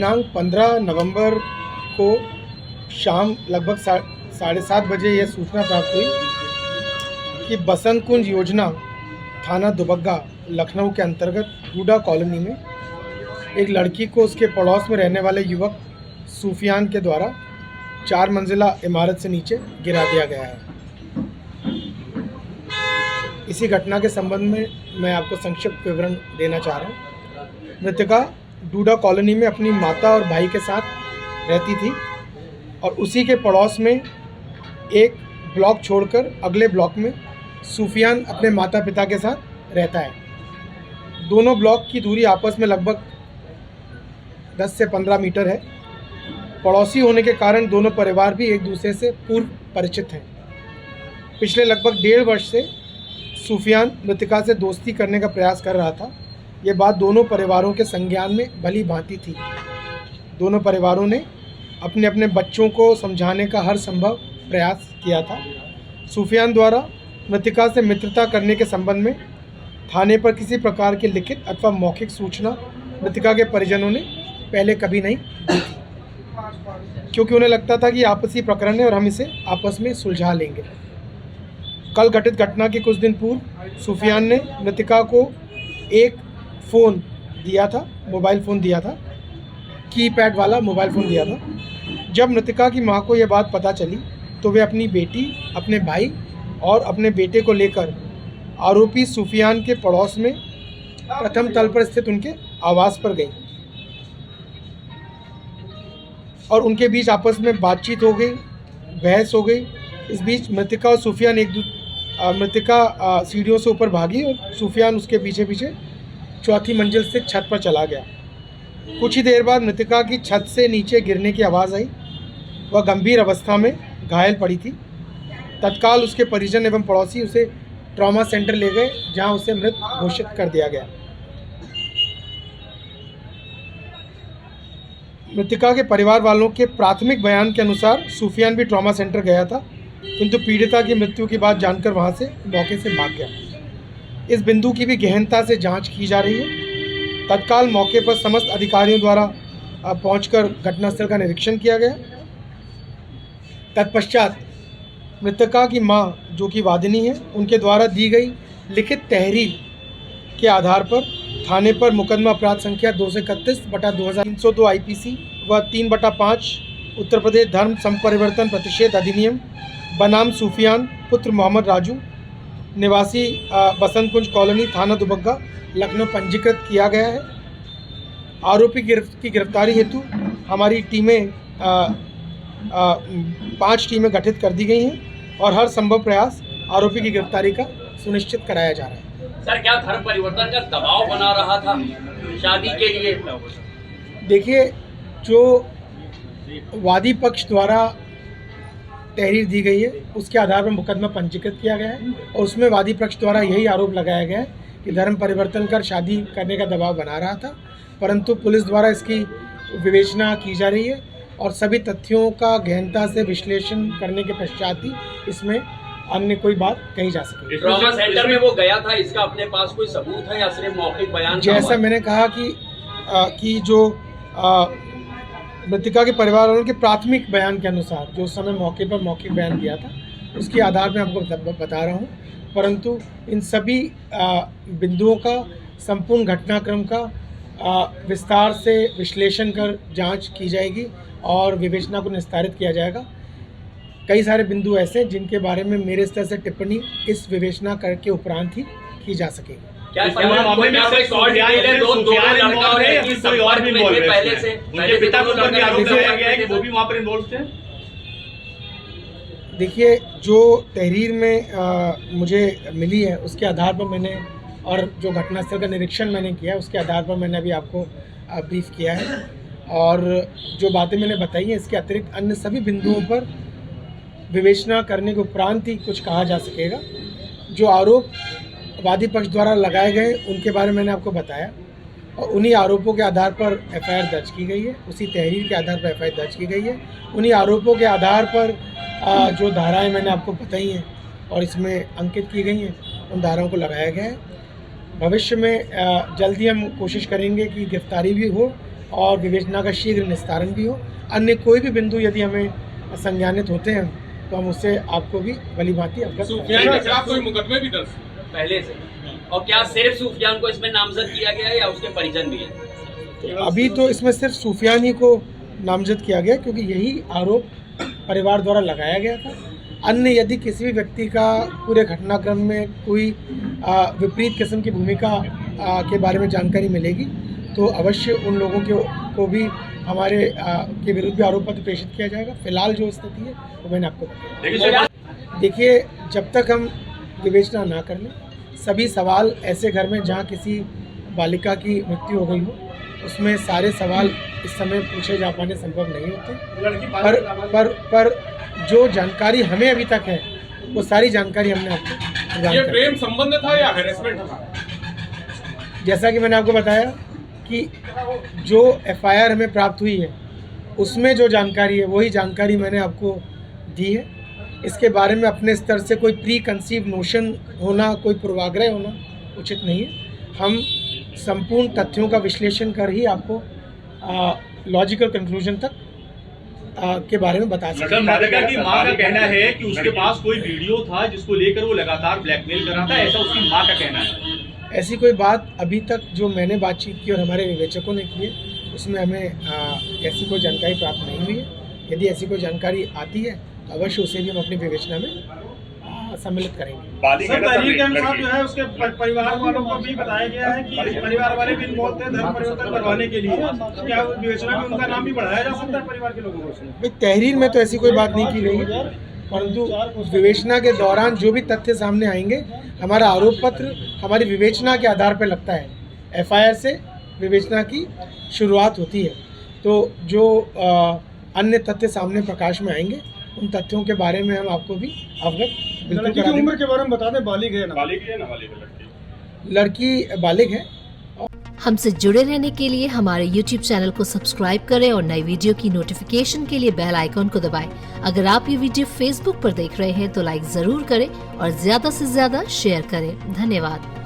दिनांक 15 नवंबर को शाम लगभग 7:30 बजे यह सूचना प्राप्त हुई कि बसंत कुंज योजना थाना दुबग्गा लखनऊ के अंतर्गत डूडा कॉलोनी में एक लड़की को उसके पड़ोस में रहने वाले युवक सूफियान के द्वारा 4 मंजिला इमारत से नीचे गिरा दिया गया है। इसी घटना के संबंध में मैं आपको संक्षिप्त विवरण देना चाह रहा हूँ। मृतका डूडा कॉलोनी में अपनी माता और भाई के साथ रहती थी और उसी के पड़ोस में एक ब्लॉक छोड़कर अगले ब्लॉक में सूफियान अपने माता पिता के साथ रहता है। दोनों ब्लॉक की दूरी आपस में लगभग 10 से 15 मीटर है। पड़ोसी होने के कारण दोनों परिवार भी एक दूसरे से पूर्व परिचित हैं। पिछले लगभग 1.5 वर्ष से सूफियान मृतका से दोस्ती करने का प्रयास कर रहा था। ये बात दोनों परिवारों के संज्ञान में भली भांति थी। दोनों परिवारों ने अपने अपने बच्चों को समझाने का हर संभव प्रयास किया था। सूफियान द्वारा मृतका से मित्रता करने के संबंध में थाने पर किसी प्रकार की लिखित अथवा मौखिक सूचना मृतका के परिजनों ने पहले कभी नहीं दी थी, क्योंकि उन्हें लगता था कि आपसी प्रकरण है और हम इसे आपस में सुलझा लेंगे। कल घटित घटना के कुछ दिन पूर्व सूफियान ने मृतका को एक फ़ोन दिया था, मोबाइल फ़ोन दिया था, कीपैड वाला मोबाइल फ़ोन दिया था। जब मृतका की मां को यह बात पता चली तो वे अपनी बेटी, अपने भाई और अपने बेटे को लेकर आरोपी सूफियान के पड़ोस में प्रथम तल पर स्थित उनके आवास पर गई और उनके बीच आपस में बातचीत हो गई, बहस हो गई। इस बीच मृतका और सूफियान मृतका सीढ़ियों से ऊपर भागी और सूफियान उसके पीछे पीछे चौथी मंजिल से छत पर चला गया। कुछ ही देर बाद मृतका की छत से नीचे गिरने की आवाज़ आई। वह गंभीर अवस्था में घायल पड़ी थी। तत्काल उसके परिजन एवं पड़ोसी उसे ट्रॉमा सेंटर ले गए, जहां उसे मृत घोषित कर दिया गया। मृतका के परिवार वालों के प्राथमिक बयान के अनुसार सूफियान भी ट्रॉमा सेंटर गया था, किंतु पीड़िता की मृत्यु की बात जानकर वहां से मौके से भाग गया। इस बिंदु की भी गहनता से जांच की जा रही है। तत्काल मौके पर समस्त अधिकारियों द्वारा पहुंचकर घटनास्थल का निरीक्षण किया गया। तत्पश्चात मृतका की मां, जो कि वादिनी है, उनके द्वारा दी गई लिखित तहरीर के आधार पर थाने पर मुकदमा अपराध संख्या 231/2002 IPC व 3/5 उत्तर प्रदेश धर्म संपरिवर्तन प्रतिषेध अधिनियम बनाम सूफियान पुत्र मोहम्मद राजू निवासी बसंत कुंज कॉलोनी थाना दुबग्गा लखनऊ पंजीकृत किया गया है। आरोपी की गिरफ्तारी हेतु हमारी टीमें 5 टीमें गठित कर दी गई हैं और हर संभव प्रयास आरोपी की गिरफ्तारी का सुनिश्चित कराया जा रहा है। सर, क्या धर्म परिवर्तन का दबाव बना रहा था शादी के लिए? देखिए, जो वादी पक्ष द्वारा तहरीर दी गई है उसके आधार पर मुकदमा पंजीकृत किया गया है और उसमें वादी पक्ष द्वारा यही आरोप लगाया गया है कि धर्म परिवर्तन कर शादी करने का दबाव बना रहा था, परंतु पुलिस द्वारा इसकी विवेचना की जा रही है और सभी तथ्यों का गहनता से विश्लेषण करने के पश्चात ही इसमें अन्य कोई बात कही जा सके। ट्रॉमा सेंटर में वो गया था, इसका अपने पास कोई सबूत है या सिर्फ मौखिक बयान? जैसा मैंने कहा कि जो मृतका के परिवार वालों के प्राथमिक बयान के अनुसार जो उस समय मौके पर मौखिक बयान दिया था उसके आधार में आपको बता रहा हूँ, परंतु इन सभी बिंदुओं का संपूर्ण घटनाक्रम का विस्तार से विश्लेषण कर जांच की जाएगी और विवेचना को निस्तारित किया जाएगा। कई सारे बिंदु ऐसे हैं जिनके बारे में मेरे स्तर से टिप्पणी इस विवेचना करके उपरांत ही की जा सकेगी। क्या मामले में कोई और डिटेल है? दो लड़का और लड़की संपर्क में थे पहले से? उनके पिता को लड़का आरोप लगाया गया है कि वो भी वहां पर इन्वॉल्व थे। देखिए, जो तहरीर में मुझे मिली है उसके आधार पर मैंने, और जो घटनास्थल का निरीक्षण मैंने किया उसके आधार पर मैंने अभी आपको ब्रीफ किया है और जो बातें मैंने बताई हैं इसके अतिरिक्त अन्य सभी बिंदुओं पर विवेचना करने के उपरांत ही कुछ कहा जा सकेगा। जो आरोप वादी पक्ष द्वारा लगाए गए उनके बारे में मैंने आपको बताया और उन्हीं आरोपों के आधार पर FIR दर्ज की गई है, उसी तहरीर के आधार पर FIR दर्ज की गई है। उन्हीं आरोपों के आधार पर जो धाराएं मैंने आपको बताई हैं और इसमें अंकित की गई हैं उन धाराओं को लगाया गया है। भविष्य में जल्दी हम कोशिश करेंगे कि गिरफ्तारी भी हो और विवेचना का शीघ्र निस्तारण भी हो। अन्य कोई भी बिंदु यदि हमें संज्ञानित होते हैं तो हम उससे आपको भी भली भांति अवगत सूफियान के खिलाफ कोई मुकदमे भी दर्ज पहले से, और क्या सिर्फ सूफियान को इसमें नामजद किया गया है या उसके परिजन भी हैं? तो अभी तो इसमें सिर्फ सूफियान ही को नामजद किया गया क्योंकि यही आरोप परिवार द्वारा लगाया गया था। अन्य यदि किसी भी व्यक्ति का पूरे घटनाक्रम में कोई विपरीत किस्म की भूमिका के बारे में जानकारी मिलेगी तो अवश्य उन लोगों को भी हमारे के विरुद्ध भी आरोप पत्र प्रेषित किया जाएगा। फिलहाल जो स्थिति है वो मैंने आपको बताया। देखिए, जब तक हम विवेचना ना कर लें, सभी सवाल ऐसे घर में जहाँ किसी बालिका की मृत्यु हो गई हो उसमें सारे सवाल इस समय पूछे जा पाने संभव नहीं होते। पर जो जानकारी हमें अभी तक है वो सारी जानकारी हमने आपको प्रदान ये कर दी। प्रेम संबंध था या हैरेसमेंट था? जैसा कि मैंने आपको बताया कि जो एफआईआर हमें प्राप्त हुई है उसमें जो जानकारी है वही जानकारी मैंने आपको दी है। इसके बारे में अपने स्तर से कोई प्री कंसीव नोशन होना, कोई पूर्वाग्रह होना उचित नहीं है। हम संपूर्ण तथ्यों का विश्लेषण कर ही आपको लॉजिकल कंक्लूजन तक के बारे में बता सकते मैडम, राधिका की मां का कहना है कि उसके पास कोई वीडियो था जिसको लेकर वो लगातार ब्लैकमेल कर रहा था, ऐसा उसकी मां का कहना है। ऐसी कोई बात अभी तक जो मैंने बातचीत की और हमारे विवेचकों ने की है उसमें हमें ऐसी कोई जानकारी प्राप्त नहीं हुई है। यदि ऐसी कोई जानकारी आती है तो अवश्य उसे भी हम अपनी विवेचना में सम्मिलित करेंगे। सर, तहरीर के अनुसार जो है उसके परिवार वालों को भी बताया गया है कि परिवार वाले भी इन्वॉल्व थे धर्म परिवर्तन करवाने के लिए। क्या विवेचना में उनका नाम भी बढ़ाया जा सकता है परिवार के लोगों को? भाई, तहरीर में तो ऐसी कोई बात नहीं की गई है, परंतु विवेचना के दौरान जो भी तथ्य सामने आएंगे हमारा आरोप पत्र हमारी विवेचना के आधार पर लगता है। एफआईआर से विवेचना की शुरुआत होती है, तो जो अन्य तथ्य सामने प्रकाश में आएंगे उन तथ्यों के बारे में हम आपको भी अवगत बिल्कुल करा देंगे। उम्र के बारे में बता दें, बालिग है ना? लड़की बालिग है। हमसे जुड़े रहने के लिए हमारे YouTube चैनल को सब्सक्राइब करें और नई वीडियो की नोटिफिकेशन के लिए बेल आइकॉन को दबाएं। अगर आप ये वीडियो Facebook पर देख रहे हैं तो लाइक जरूर करें और ज्यादा से ज्यादा शेयर करें। धन्यवाद।